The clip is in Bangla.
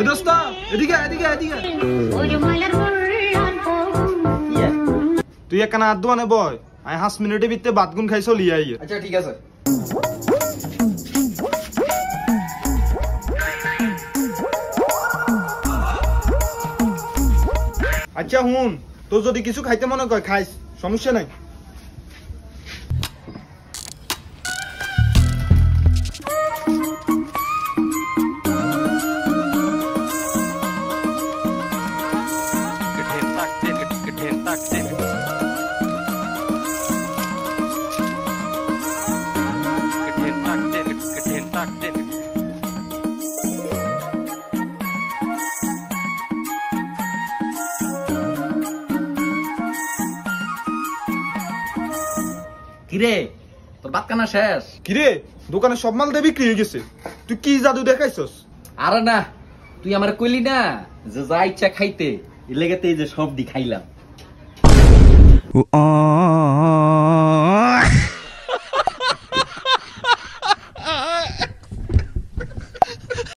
দোস্ত এদিকে এদিকে এদিকে তুই একখানা আদ মানে বয় আমি 5 মিনিটের ভিতরে ভাত গুন খাই চলি আই। আচ্ছা ঠিক আছে। আচ্ছা হুন, তোর যদি কিছু খাইতে মনে কর খাইস, সমস্যা নাই। কিরে তোর ভাত কানা শেষ? কিরে দোকানে সব মাল দিয়ে বিক্রি হয়ে গেছে, তুই কি জাদু দেখাইছস? আরে না, তুই আমার কইলি না যে যা ইচ্ছা খাইতে, এর লেগেতে এই যে সব দি খাইলাম।